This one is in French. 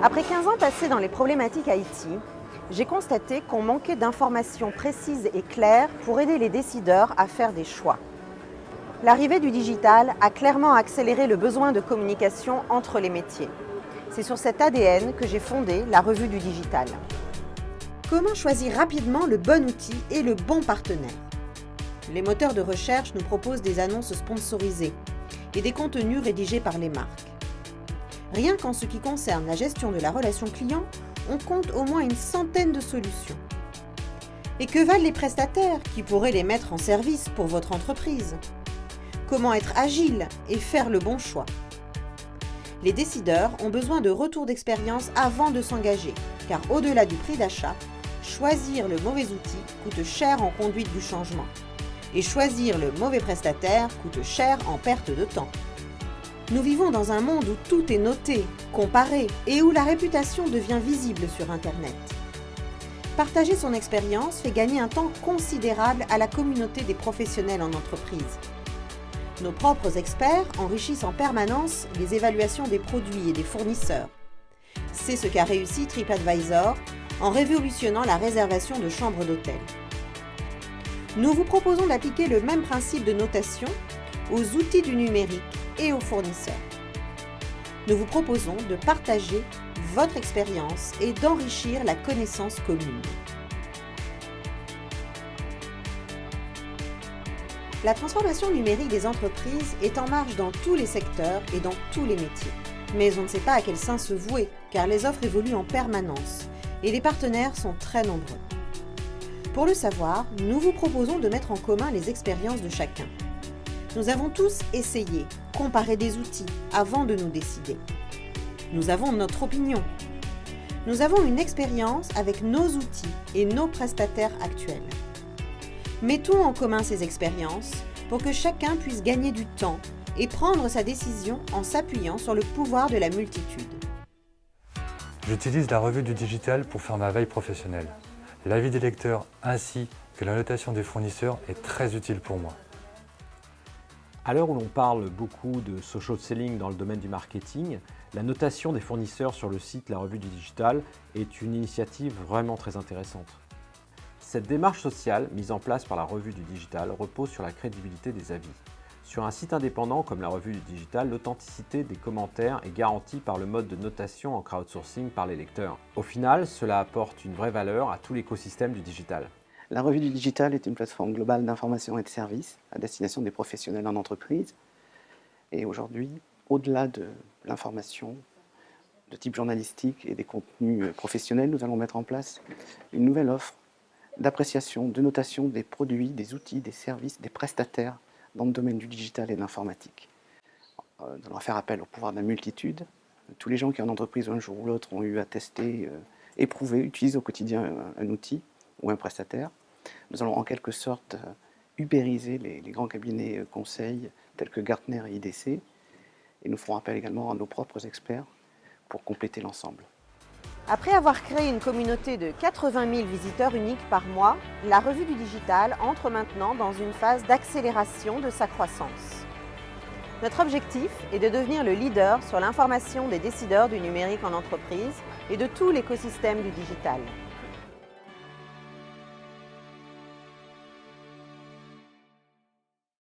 Après 15 ans passés dans les problématiques IT, j'ai constaté qu'on manquait d'informations précises et claires pour aider les décideurs à faire des choix. L'arrivée du digital a clairement accéléré le besoin de communication entre les métiers. C'est sur cet ADN que j'ai fondé la Revue du Digital. Comment choisir rapidement le bon outil et le bon partenaire? Les moteurs de recherche nous proposent des annonces sponsorisées et des contenus rédigés par les marques. Rien qu'en ce qui concerne la gestion de la relation client, on compte au moins une centaine de solutions. Et que valent les prestataires qui pourraient les mettre en service pour votre entreprise? Comment être agile et faire le bon choix? Les décideurs ont besoin de retours d'expérience avant de s'engager, car au-delà du prix d'achat, choisir le mauvais outil coûte cher en conduite du changement. Et choisir le mauvais prestataire coûte cher en perte de temps. Nous vivons dans un monde où tout est noté, comparé et où la réputation devient visible sur Internet. Partager son expérience fait gagner un temps considérable à la communauté des professionnels en entreprise. Nos propres experts enrichissent en permanence les évaluations des produits et des fournisseurs. C'est ce qu'a réussi TripAdvisor en révolutionnant la réservation de chambres d'hôtel. Nous vous proposons d'appliquer le même principe de notation aux outils du numérique et aux fournisseurs. Nous vous proposons de partager votre expérience et d'enrichir la connaissance commune. La transformation numérique des entreprises est en marche dans tous les secteurs et dans tous les métiers. Mais on ne sait pas à quel sein se vouer, car les offres évoluent en permanence et les partenaires sont très nombreux. Pour le savoir, nous vous proposons de mettre en commun les expériences de chacun. Nous avons tous essayé, comparé des outils avant de nous décider. Nous avons notre opinion. Nous avons une expérience avec nos outils et nos prestataires actuels. Mettons en commun ces expériences pour que chacun puisse gagner du temps et prendre sa décision en s'appuyant sur le pouvoir de la multitude. J'utilise la Revue du Digital pour faire ma veille professionnelle. L'avis des lecteurs ainsi que la notation des fournisseurs est très utile pour moi. À l'heure où l'on parle beaucoup de social selling dans le domaine du marketing, la notation des fournisseurs sur le site La Revue du Digital est une initiative vraiment très intéressante. Cette démarche sociale mise en place par la Revue du Digital repose sur la crédibilité des avis. Sur un site indépendant comme la Revue du Digital, l'authenticité des commentaires est garantie par le mode de notation en crowdsourcing par les lecteurs. Au final, cela apporte une vraie valeur à tout l'écosystème du digital. La Revue du Digital est une plateforme globale d'information et de services à destination des professionnels en entreprise. Et aujourd'hui, au-delà de l'information de type journalistique et des contenus professionnels, nous allons mettre en place une nouvelle offre d'appréciation, de notation des produits, des outils, des services, des prestataires dans le domaine du digital et de l'informatique. Nous allons faire appel au pouvoir de la multitude. Tous les gens qui en entreprise un jour ou l'autre ont eu à tester, éprouver, utiliser au quotidien un outil ou un prestataire. Nous allons en quelque sorte ubériser les grands cabinets conseils tels que Gartner et IDC et nous ferons appel également à nos propres experts pour compléter l'ensemble. Après avoir créé une communauté de 80 000 visiteurs uniques par mois, la Revue du Digital entre maintenant dans une phase d'accélération de sa croissance. Notre objectif est de devenir le leader sur l'information des décideurs du numérique en entreprise et de tout l'écosystème du digital.